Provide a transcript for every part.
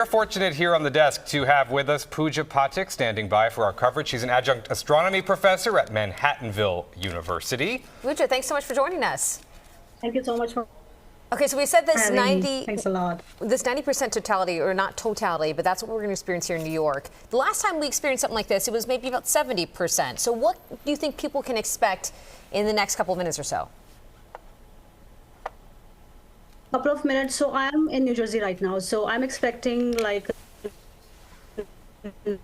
We're fortunate here on the desk to have with us Pooja Pathak standing by for our coverage. She's an adjunct astronomy professor at Manhattanville University. Pooja, thanks so much for joining us. Thank you so much for Okay, so we said this 90. Thanks a lot. This 90% totality, or not totality, but that's what we're going to experience here in New York. The last time we experienced something like this, it was maybe about 70%. So what do you think people can expect in the next couple of minutes or so? Couple of minutes. So I'm in New Jersey right now. So I'm expecting like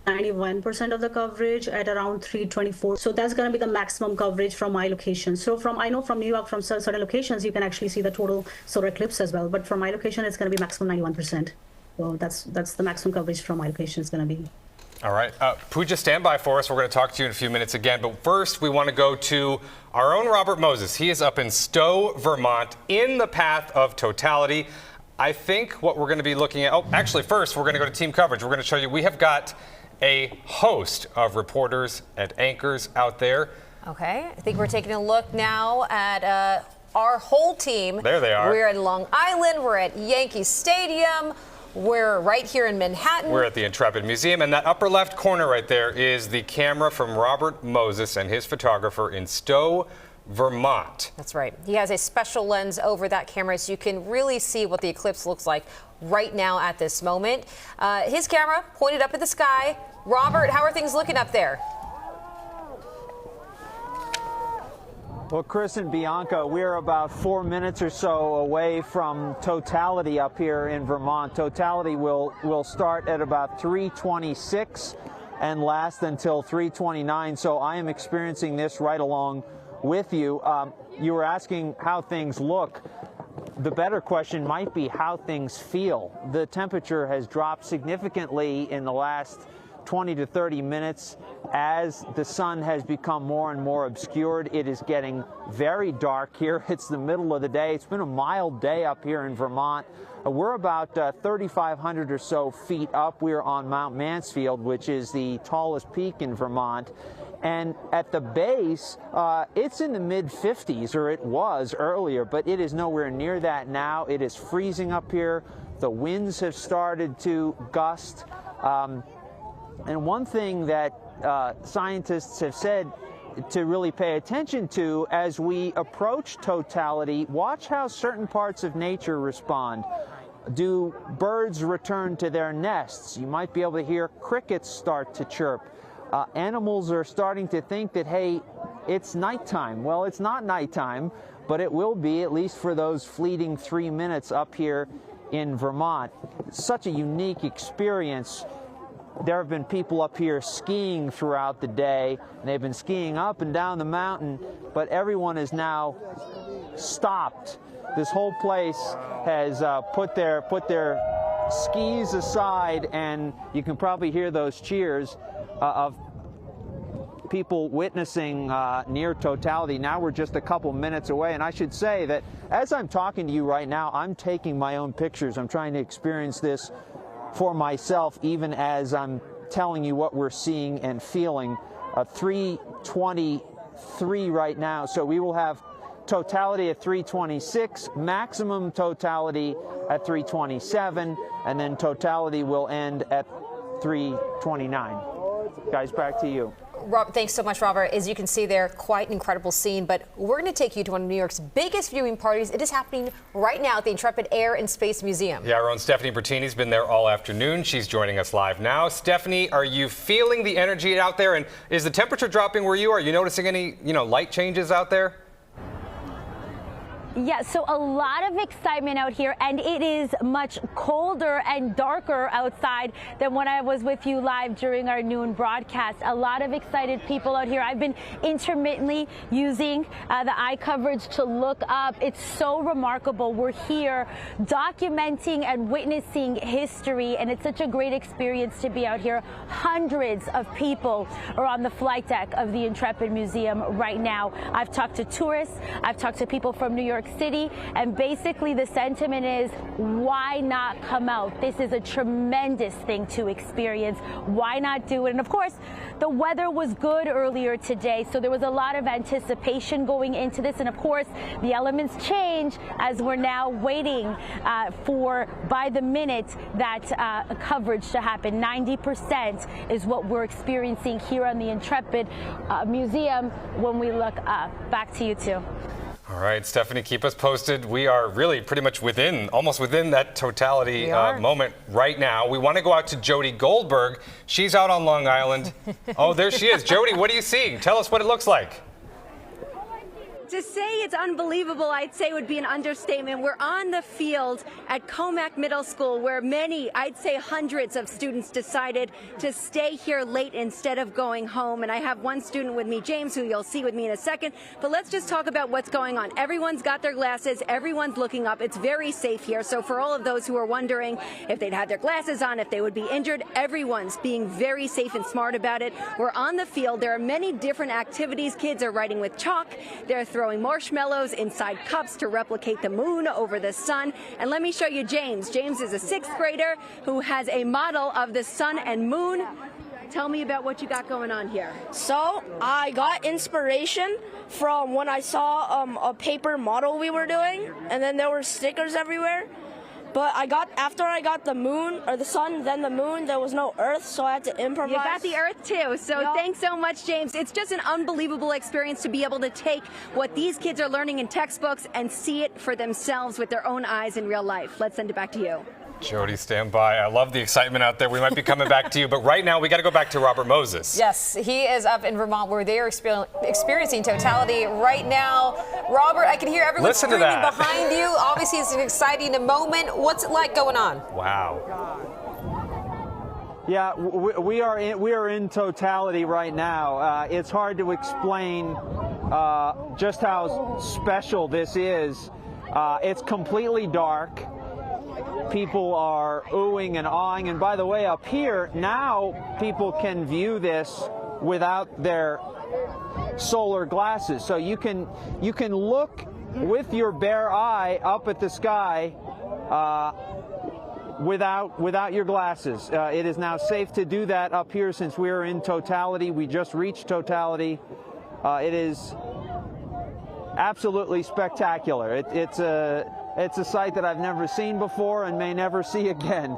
91% of the coverage at around 324. So that's going to be the maximum coverage from my location. So I know from New York, from certain locations, you can actually see the total solar eclipse as well. But from my location, it's going to be maximum 91%. So that's the maximum coverage from my location is going to be. All right. Pooja, stand by for us. We're going to talk to you in a few minutes again. But first, we want to go to our own Robert Moses. He is up in Stowe, Vermont, in the path of totality. I think what we're going to be looking at, actually, first, we're going to go to team coverage. We're going to show you, we have got a host of reporters and anchors out there. Okay, I think we're taking a look now at our whole team. There they are. We're at Long Island. We're at Yankee Stadium. We're right here in Manhattan. We're at the Intrepid Museum, and that upper left corner right there is the camera from Robert Moses and his photographer in Stowe, Vermont. That's right. He has a special lens over that camera so you can really see what the eclipse looks like right now at this moment. His camera pointed up at the sky. Robert, how are things looking up there? Well, Chris and Bianca, we're about 4 minutes or so away from totality up here in Vermont. Totality will start at about 3:26 and last until 3:29. So I am experiencing this right along with you. You were asking how things look. The better question might be how things feel. The temperature has dropped significantly in the last 20 to 30 minutes. As the sun has become more and more obscured, it is getting very dark here. It's the middle of the day. It's been a mild day up here in Vermont. We're about 3,500 or so feet up. We're on Mount Mansfield, which is the tallest peak in Vermont. And at the base, it's in the mid-50s, or it was earlier, but it is nowhere near that now. It is freezing up here. The winds have started to gust. And one thing that scientists have said to really pay attention to as we approach totality, watch how certain parts of nature respond. Do birds return to their nests? You might be able to hear crickets start to chirp. Animals are starting to think that, hey, it's nighttime. Well, it's not nighttime, but it will be, at least for those fleeting 3 minutes up here in Vermont. It's such a unique experience. There have been people up here skiing throughout the day, and they've been skiing up and down the mountain, but everyone is now stopped. This whole place has put their skis aside, and you can probably hear those cheers of people witnessing near totality. Now we're just a couple minutes away, and I should say that as I'm talking to you right now, I'm taking my own pictures. I'm trying to experience this for myself, even as I'm telling you what we're seeing and feeling. 3:23 right now, so we will have totality at 3:26, maximum totality at 3:27, and then totality will end at 3:29. Guys, back to you. Rob, thanks so much, Robert. As you can see there, quite an incredible scene, but we're going to take you to one of New York's biggest viewing parties. It is happening right now at the Intrepid Air and Space Museum. Yeah, our own Stephanie Bertini's been there all afternoon. She's joining us live now. Stephanie, are you feeling the energy out there? And is the temperature dropping where you are? Are you noticing any, light changes out there? Yeah, so a lot of excitement out here, and it is much colder and darker outside than when I was with you live during our noon broadcast. A lot of excited people out here. I've been intermittently using the eye coverage to look up. It's so remarkable. We're here documenting and witnessing history, and it's such a great experience to be out here. Hundreds of people are on the flight deck of the Intrepid Museum right now. I've talked to tourists. I've talked to people from New York York City, and basically the sentiment is, why not come out? This is a tremendous thing to experience. Why not do it? And of course, the weather was good earlier today, so there was a lot of anticipation going into this. And of course, the elements change as we're now waiting for, by the minute, that coverage to happen. 90% is what we're experiencing here on the Intrepid Museum when we look up. Back to you two. All right, Stephanie, keep us posted. We are really pretty much almost within that totality moment right now. We want to go out to Jody Goldberg. She's out on Long Island. Oh, there she is. Jody, what are you seeing? Tell us what it looks like. To say it's unbelievable, I'd say would be an understatement. We're on the field at Comac Middle School where many, I'd say hundreds of students decided to stay here late instead of going home. And I have one student with me, James, who you'll see with me in a second. But let's just talk about what's going on. Everyone's got their glasses. Everyone's looking up. It's very safe here. So for all of those who are wondering if they'd had their glasses on, if they would be injured, everyone's being very safe and smart about it. We're on the field. There are many different activities. Kids are writing with chalk. They're throwing marshmallows inside cups to replicate the moon over the sun. And let me show you James. James is a 6th grader who has a model of the sun and moon. Tell me about what you got going on here. So I got inspiration from when I saw a paper model we were doing, and then there were stickers everywhere. But after I got the moon, or the sun, then the moon, there was no earth, so I had to improvise. You got the earth too, so Yep. Thanks so much, James. It's just an unbelievable experience to be able to take what these kids are learning in textbooks and see it for themselves with their own eyes in real life. Let's send it back to you. Jody, stand by. I love the excitement out there. We might be coming back to you, but right now we got to go back to Robert Moses. Yes, he is up in Vermont where they are experiencing totality right now. Robert, I can hear everyone Listen to screaming that. behind you. Obviously, it's an exciting moment. What's it like going on? Wow. Yeah, we are in totality right now. It's hard to explain just how special this is. It's completely dark. People are oohing and awing. And by the way, up here, now people can view this without their solar glasses. So you can look with your bare eye up at the sky without your glasses. It is now safe to do that up here since we are in totality. We just reached totality. It is absolutely spectacular. It's a sight that I've never seen before and may never see again.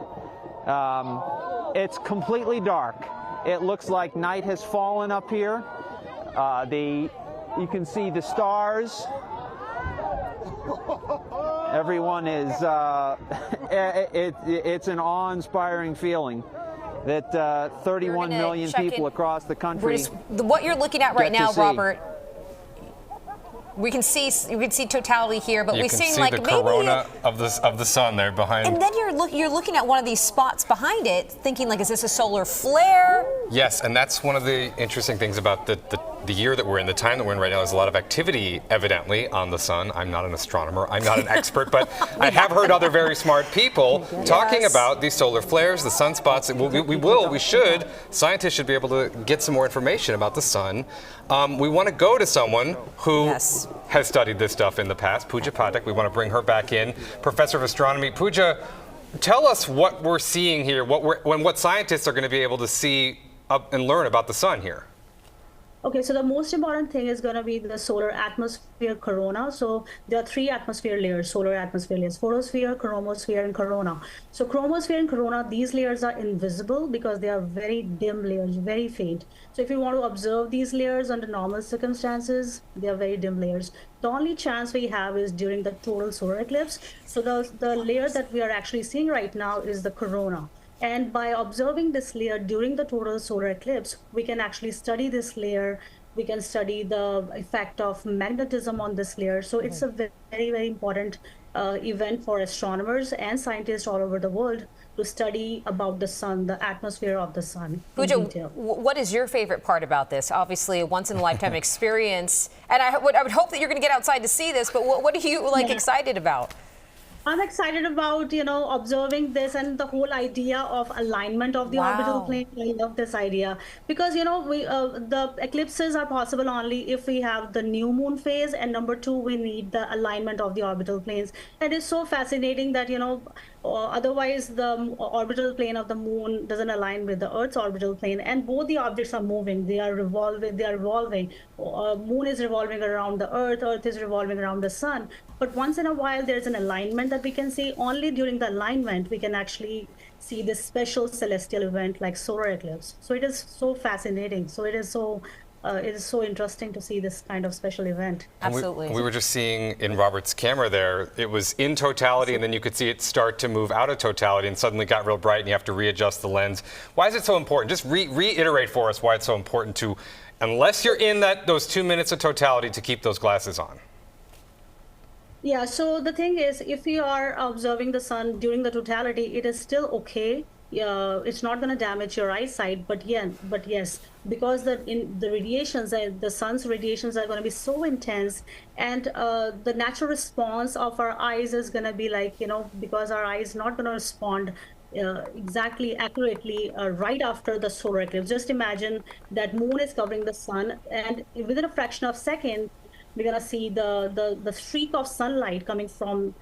It's completely dark. It looks like night has fallen up here. You can see the stars. Everyone is, it's an awe-inspiring feeling that 31 million people across the country. What you're looking at right now, see. Robert, you can see totality here, but we've seen see like the maybe corona of the sun there behind. And then you're looking at one of these spots behind it, thinking like, is this a solar flare? Yes, and that's one of the interesting things about the year that we're in, the time that we're in right now. There's a lot of activity, evidently, on the sun. I'm not an astronomer. I'm not an expert, but I have heard other very smart people talking about these solar flares, the sunspots. Scientists should be able to get some more information about the sun. We want to go to someone who has studied this stuff in the past, Pooja Pathak. We want to bring her back in, professor of astronomy. Pooja, tell us what we're seeing here, what scientists are going to be able to see and learn about the sun here. Okay, so the most important thing is going to be the solar atmosphere corona. So there are 3 atmosphere layers, solar atmosphere layers: photosphere, chromosphere, and corona. So chromosphere and corona, these layers are invisible because they are very dim layers, very faint. So if you want to observe these layers under normal circumstances, they are very dim layers. The only chance we have is during the total solar eclipse. So the layer that we are actually seeing right now is the corona. And by observing this layer during the total solar eclipse, we can actually study this layer. We can study the effect of magnetism on this layer. So it's a very, very important event for astronomers and scientists all over the world to study about the sun, the atmosphere of the sun in detail. What is your favorite part about this? Obviously, a once-in-a-lifetime experience. And I would hope that you're going to get outside to see this, but what are you excited about? I'm excited about, observing this and the whole idea of alignment of the orbital plane. I love this idea because, the eclipses are possible only if we have the new moon phase. And number two, we need the alignment of the orbital planes. And it's so fascinating that, otherwise the orbital plane of the moon doesn't align with the Earth's orbital plane. And both the objects are moving. They are revolving. Moon is revolving around the Earth. Earth is revolving around the sun. But once in a while, there's an alignment that we can see. Only during the alignment, we can actually see this special celestial event like solar eclipse. So it is so fascinating. So it is so interesting to see this kind of special event. Absolutely. We were just seeing in Robert's camera there, it was in totality, and then you could see it start to move out of totality and suddenly got real bright, and you have to readjust the lens. Why is it so important? Just reiterate for us why it's so important to, unless you're in those 2 minutes of totality, to keep those glasses on. Yeah, so the thing is, if you are observing the sun during the totality, it is still okay. It's not going to damage your eyesight, but yes, because the radiations, the sun's radiations are going to be so intense, and the natural response of our eyes is going to be like, because our eyes not going to respond exactly accurately right after the solar eclipse. Just imagine that moon is covering the sun, and within a fraction of a second, we're gonna see the streak of sunlight coming from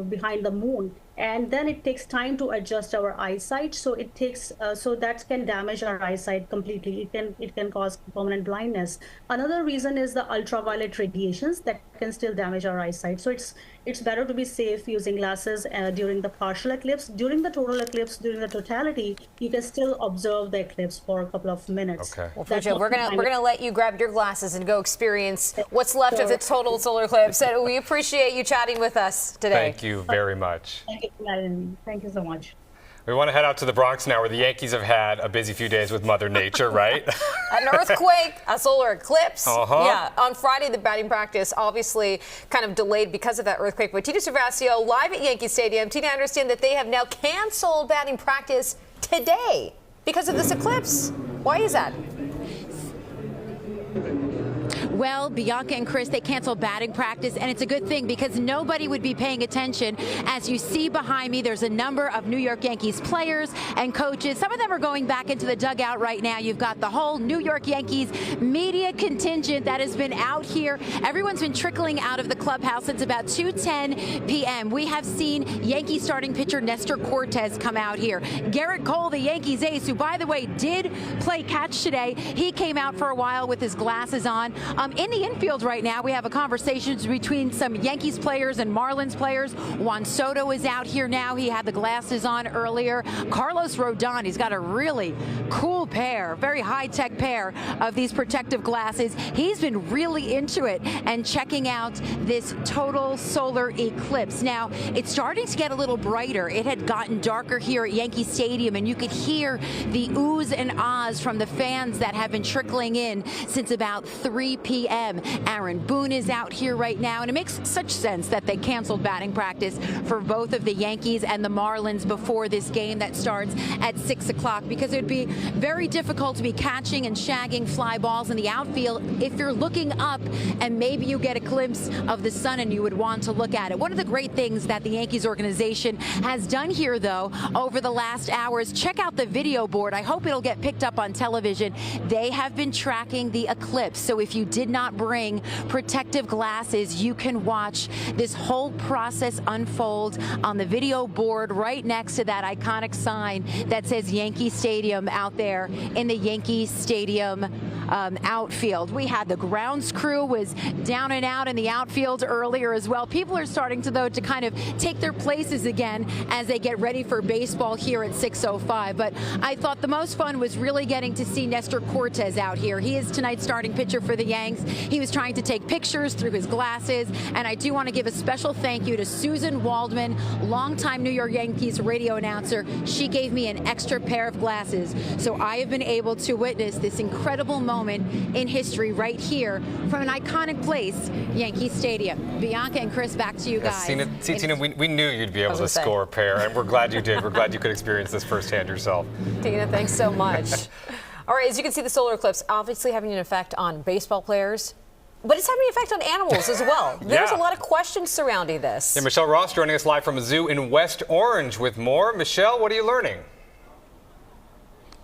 behind the moon, and then it takes time to adjust our eyesight. So it takes so that can damage our eyesight completely. It can cause permanent blindness. Another reason is the ultraviolet radiations that can still damage our eyesight. So it's better to be safe using glasses during the partial eclipse. During the total eclipse, during the totality, you can still observe the eclipse for a couple of minutes. Okay. Well, Pooja, we're gonna let you grab your glasses and go experience what's left of the total solar eclipse. And we appreciate you chatting with us today. Thank you very much. Thank you for having me. Thank you so much. We want to head out to the Bronx now, where the Yankees have had a busy few days with Mother Nature, right? An earthquake, a solar eclipse. Uh-huh. Yeah, on Friday, the batting practice obviously kind of delayed because of that earthquake. But Tina Cervasio, live at Yankee Stadium. Tina, I understand that they have now canceled batting practice today because of this eclipse. Why is that? Well, Bianca and Chris, they canceled batting practice, and it's a good thing because nobody would be paying attention. As you see behind me, there's a number of New York Yankees players and coaches. Some of them are going back into the dugout right now. You've got the whole New York Yankees media contingent that has been out here. Everyone's been trickling out of the clubhouse since about 2:10 p.m. We have seen Yankee starting pitcher Nestor Cortes come out here. Garrett Cole, the Yankees ace, who, by the way, did play catch today, he came out for a while with his glasses on. In the infield right now, we have a conversation between some Yankees players and Marlins players. Juan Soto is out here now. He had the glasses on earlier. Carlos Rodon, he's got a really cool pair, very high-tech pair of these protective glasses. He's been really into it and checking out this total solar eclipse. Now, it's starting to get a little brighter. It had gotten darker here at Yankee Stadium, and you could hear the oohs and ahs from the fans that have been trickling in since about 3 p.m. Aaron Boone is out here right now, and it makes such sense that they canceled batting practice for both of the Yankees and the Marlins before this game that starts at 6 o'clock, because it would be very difficult to be catching and shagging fly balls in the outfield if you're looking up and maybe you get a glimpse of the sun and you would want to look at it. One of the great things that the Yankees organization has done here, though, over the last hour is check out the video board. I hope it'll get picked up on television. They have been tracking the eclipse, so if you did not bring protective glasses, you can watch this whole process unfold on the video board right next to that iconic sign that says Yankee Stadium out there in the Yankee Stadium outfield. We had the grounds crew was down and out in the outfield earlier as well. People are starting to, though, to kind of take their places again as they get ready for baseball here at 6:05. But I thought the most fun was really getting to see Nestor Cortes out here. He is tonight's starting pitcher for the Yanks. He was trying to take pictures through his glasses, and I do want to give a special thank you to Susan Waldman, longtime New York Yankees radio announcer. She gave me an extra pair of glasses, so I have been able to witness this incredible moment in history right here from an iconic place, Yankee Stadium. Bianca and Chris, back to you guys. Tina, we knew you'd be able to score a pair, and we're glad you did. We're glad you could experience this firsthand yourself. Tina, thanks so much. All right, as you can see, the solar eclipse obviously having an effect on baseball players, But it's having an effect on animals as well. There's a lot of questions surrounding this. Yeah, Michelle Ross joining us live from a zoo in West Orange with more. Michelle, what are you learning?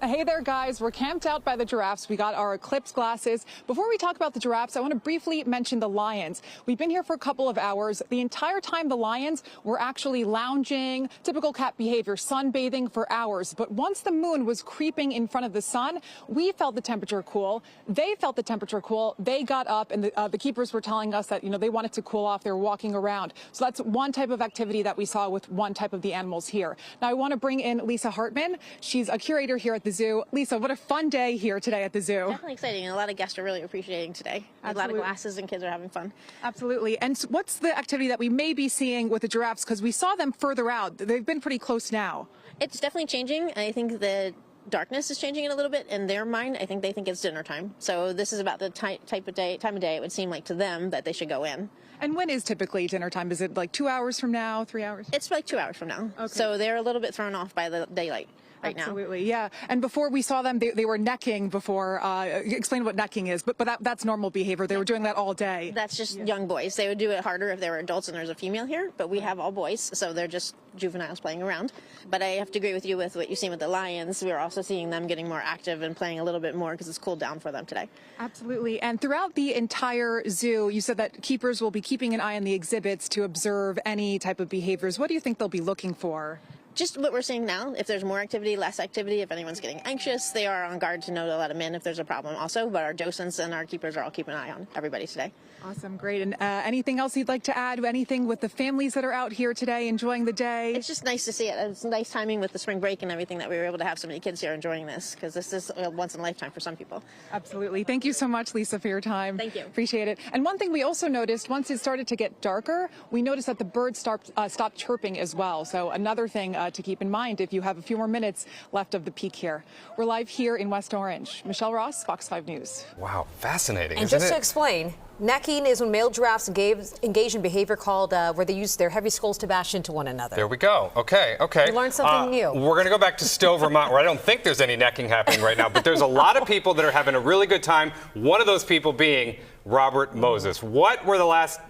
Hey there, guys. We're camped out by the giraffes. We got our eclipse glasses. Before we talk about the giraffes, I want to briefly mention the lions. We've been here for a couple of hours. The entire time, the lions were actually lounging, typical cat behavior, sunbathing for hours. But once the moon was creeping in front of the sun, we felt the temperature cool. They felt the temperature cool. They got up, and the keepers were telling us that, they wanted to cool off. They were walking around. So that's one type of activity that we saw with one type of the animals here. Now, I want to bring in Lisa Hartman. She's a curator here at the zoo. Lisa, what a fun day here today at the zoo. Definitely exciting, and a lot of guests are really appreciating today. A lot of glasses, and kids are having fun. Absolutely. And what's the activity that we may be seeing with the giraffes? Because we saw them further out. They've been pretty close now. It's definitely changing. I think the darkness is changing it a little bit in their mind. I think they think it's dinner time. So this is about the time of day it would seem like to them that they should go in. And when is typically dinner time? Is it like 2 hours from now, 3 hours? It's like 2 hours from now. Okay. So they're a little bit thrown off by the daylight. Absolutely, yeah. And before we saw them, they were necking before. Explain what necking is, but that's normal behavior. They were doing that all day. That's just young boys. They would do it harder if they were adults and there's a female here, but we have all boys, so they're just juveniles playing around. But I have to agree with you with what you've seen with the lions. We're also seeing them getting more active and playing a little bit more because it's cooled down for them today. Absolutely. And throughout the entire zoo, you said that keepers will be keeping an eye on the exhibits to observe any type of behaviors. What do you think they'll be looking for? Just what we're seeing now. If there's more activity, less activity, if anyone's getting anxious, they are on guard to know to let them in if there's a problem also. But our docents and our keepers are all keeping an eye on everybody today. Awesome, great. And anything else you'd like to add? Anything with the families that are out here today enjoying the day? It's just nice to see it. It's nice timing with the spring break and everything that we were able to have so many kids here enjoying this, because this is a once in a lifetime for some people. Absolutely. Thank you so much, Lisa, for your time. Thank you. Appreciate it. And one thing we also noticed, once it started to get darker, we noticed that the birds stopped chirping as well. So another thing to keep in mind if you have a few more minutes left of the peak here. We're live here in West Orange. Michelle Ross, Fox 5 News. Wow, fascinating. And just to explain, necking is when male giraffes engage in behavior called where they use their heavy skulls to bash into one another. There we go. Okay. You learned something new. We're going to go back to Stowe, Vermont, where I don't think there's any necking happening right now, but there's a lot of people that are having a really good time. One of those people being Robert Moses. What were the last,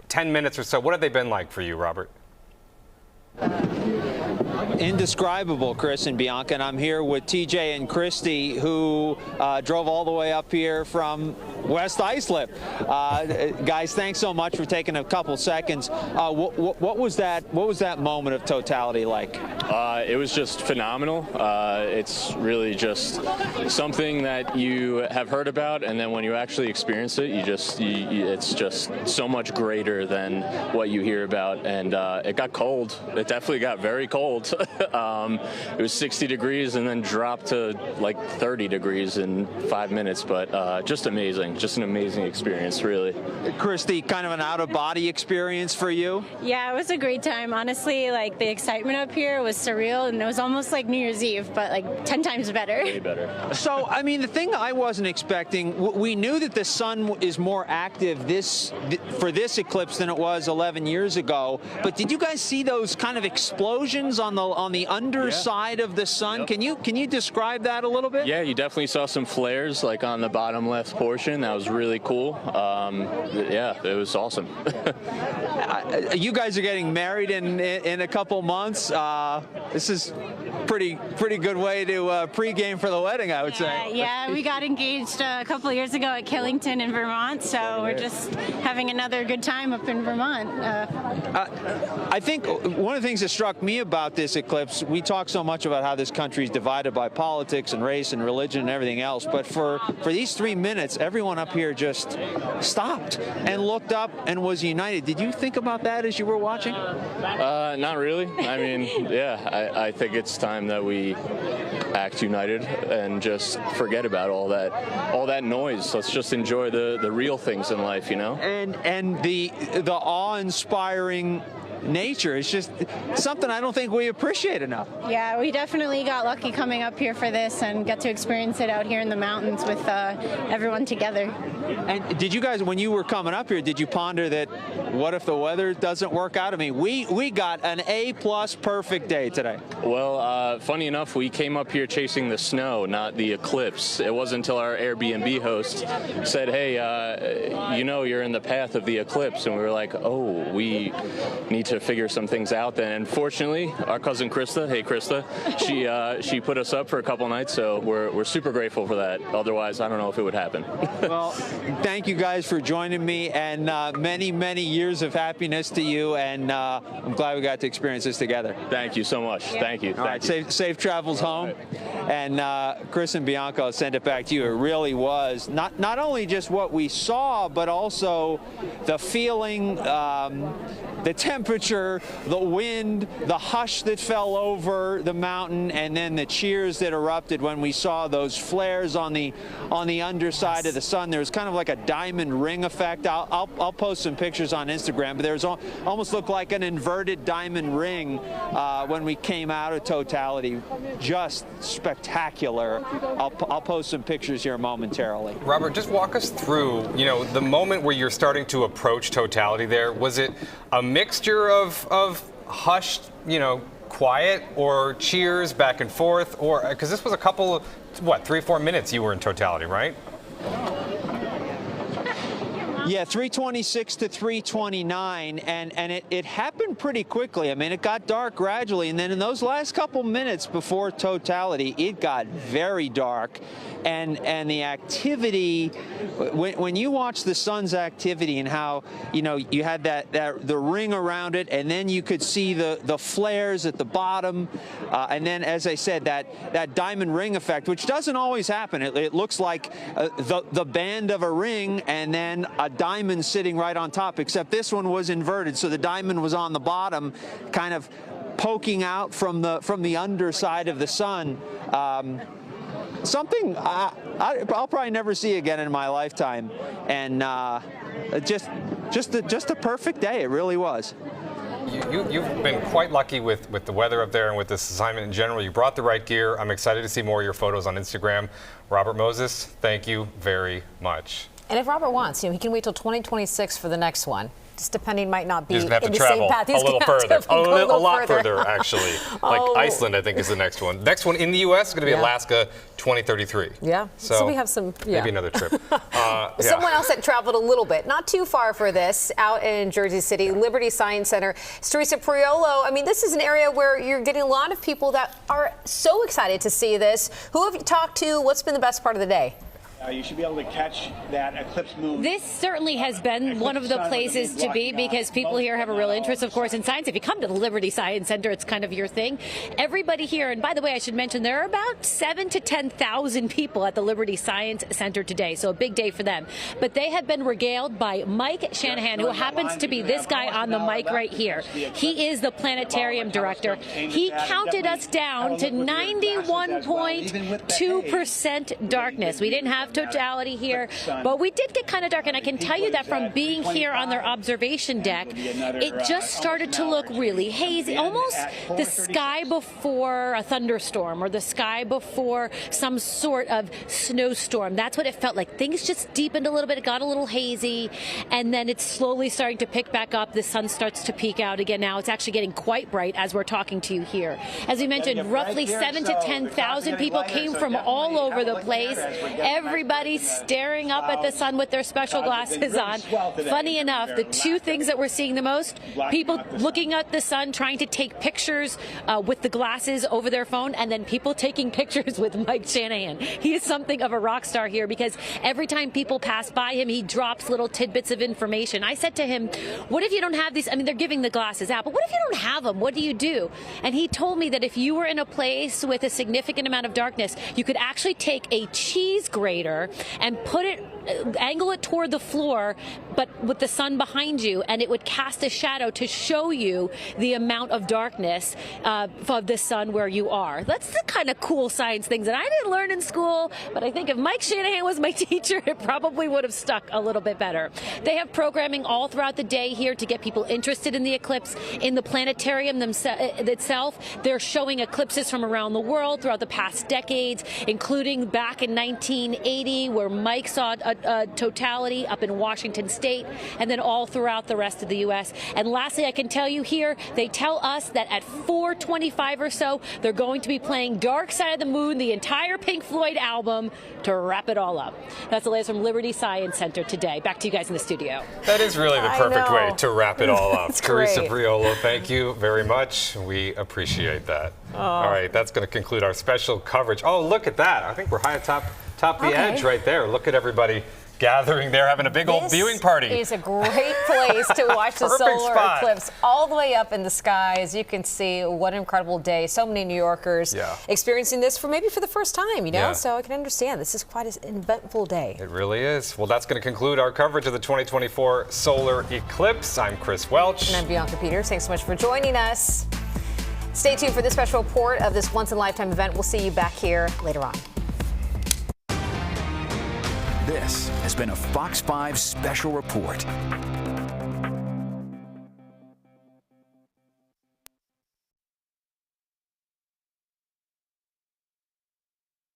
10 minutes or so? What have they been like for you, Robert? Indescribable, Chris and Bianca, and I'm here with TJ and Christy, who drove all the way up here from West Islip. Guys, thanks so much for taking a couple seconds. What was that moment of totality like? It was just phenomenal. It's really just something that you have heard about, and then when you actually experience it, it's just so much greater than what you hear about. And it got cold. It definitely got very cold. It was 60 degrees and then dropped to like 30 degrees in 5 minutes, but just amazing. Just an amazing experience, really. Christy, kind of an out-of-body experience for you? Yeah, it was a great time. Honestly, like the excitement up here was surreal, and it was almost like New Year's Eve, but like 10 times better. Way better. So, I mean, the thing I wasn't expecting, we knew that the sun is more active for this eclipse than it was 11 years ago, but did you guys see those kind of explosions on the underside of the sun? Yep. Can you describe that a little bit? Yeah, you definitely saw some flares like on the bottom left portion. That was really cool. Yeah, it was awesome. You guys are getting married in a couple months. This is pretty good way to pregame for the wedding, I would say. Yeah, we got engaged a couple of years ago at Killington in Vermont, so we're just having another good time up in Vermont. I think one of the things that struck me about this eclipse, we talk so much about how this country is divided by politics and race and religion and everything else, but for these 3 minutes, everyone up here just stopped and looked up and was united. Did you think about that as you were watching? Not really. I mean, yeah, I think it's time that we act united and just forget about all that noise. Let's just enjoy the real things in life, And the awe-inspiring nature is just something I don't think we appreciate enough. Yeah, we definitely got lucky coming up here for this and get to experience it out here in the mountains with everyone together. And did you guys, when you were coming up here, did you ponder that what if the weather doesn't work out? I mean, we got an A+ perfect day today. Well, funny enough, we came up here chasing the snow, not the eclipse. It wasn't until our Airbnb host said, hey, you're in the path of the eclipse. And we were like, oh, we need to figure some things out then. And fortunately, our cousin Krista, hey Krista, she put us up for a couple nights. So we're super grateful for that. Otherwise, I don't know if it would happen. Well, thank you guys for joining me, and many, many years of happiness to you. And I'm glad we got to experience this together. Thank you so much. Yeah. Thank you. All right, safe travels home. And Chris and Bianca, I'll send it back to you. It really was not only just what we saw, but also the feeling, the temperature, the wind, the hush that fell over the mountain, and then the cheers that erupted when we saw those flares on the underside of the sun. There was kind of like a diamond ring effect. I'll post some pictures on Instagram, but there was almost looked like an inverted diamond ring when we came out of Totality. Just spectacular. I'll post some pictures here momentarily. Robert, just walk us through, the moment where you're starting to approach Totality there. Was it a mixture of hushed, quiet, or cheers back and forth? Or because this was a couple of, 3-4 minutes you were in Totality, right? Yeah, 3:26 to 3:29, and it happened pretty quickly. I mean, it got dark gradually, and then in those last couple minutes before Totality, it got very dark, and the activity, when you watch the sun's activity and how you had the ring around it, and then you could see the flares at the bottom, and then, as I said, that diamond ring effect, which doesn't always happen. It looks like the band of a ring, and then a diamond sitting right on top, except this one was inverted, so the diamond was on the bottom, kind of poking out from the underside of the sun. Something I'll probably never see again in my lifetime, and just a perfect day. It really was. You've been quite lucky with the weather up there and with this assignment in general. You brought the right gear. I'm excited to see more of your photos on Instagram. Robert Moses, thank you very much. And if Robert wants, he can wait till 2026 for the next one. Just depending, might not be He's going to have in to the travel same path. a little further. A lot further, actually. Like Oh. Iceland, I think, is the next one. Next one in the U.S. is going to be Alaska 2033. Yeah. So we have some. Maybe another trip. Someone else that traveled a little bit, not too far for this, out in Jersey City, Liberty Science Center. Teresa Priolo, I mean, this is an area where you're getting a lot of people that are so excited to see this. Who have you talked to? What's been the best part of the day? You should be able to catch that eclipse moon. This certainly has been one of the places to be because people here have a real interest, of course, in science. If you come to the Liberty Science Center, it's kind of your thing. Everybody here, and by the way, I should mention there are about 7,000 to 10,000 people at the Liberty Science Center today, so a big day for them. But they have been regaled by Mike Shanahan, who happens to be this guy on the mic right here. He is the planetarium director. He counted us down to 91.2% darkness. We didn't have Totality here, but we did get kind of dark, and I can tell you that from being here on their observation deck, it just started to look really hazy, almost the sky before a thunderstorm or the sky before some sort of snowstorm. That's what it felt like. Things just deepened a little bit. It got a little hazy, and then it's slowly starting to pick back up. The sun starts to peek out again now. It's actually getting quite bright as we're talking to you here. As we mentioned, roughly 7,000 to 10,000 people came from all over the place. Everybody's staring up at the sun with their special glasses on. Funny enough, the two things that we're seeing the most, people looking at the sun, trying to take pictures with the glasses over their phone, and then people taking pictures with Mike Shanahan. He is something of a rock star here because every time people pass by him, he drops little tidbits of information. I said to him, what if you don't have these? I mean, they're giving the glasses out, but what if you don't have them? What do you do? And he told me that if you were in a place with a significant amount of darkness, you could actually take a cheese grater and put it, angle it toward the floor, but with the sun behind you, and it would cast a shadow to show you the amount of darkness of the sun where you are. That's the kind of cool science things that I didn't learn in school, but I think if Mike Shanahan was my teacher, it probably would have stuck a little bit better. They have programming all throughout the day here to get people interested in the eclipse. In the planetarium itself, they're showing eclipses from around the world throughout the past decades, including back in 1980, where Mike saw Totality up in Washington State, and then all throughout the rest of the U.S. And lastly, I can tell you here, they tell us that at 4:25 or so, they're going to be playing Dark Side of the Moon, the entire Pink Floyd album, to wrap it all up. That's the latest from Liberty Science Center today. Back to you guys in the studio. That is really the perfect way to wrap it all up. Teresa great. Briolo, thank you very much. We appreciate that. All right, that's going to conclude our special coverage. Oh, look at that. I think we're high atop the edge right there. Look at everybody gathering there, having a big old viewing party. This is a great place to watch the solar eclipse all the way up in the sky. As you can see, what an incredible day. So many New Yorkers experiencing this maybe for the first time, you know? So I can understand. This is quite an eventful day. It really is. Well, that's going to conclude our coverage of the 2024 solar eclipse. I'm Chris Welch. And I'm Bianca Peters. Thanks so much for joining us. Stay tuned for this special report of this once-in-a-lifetime event. We'll see you back here later on. This has been a Fox 5 special report.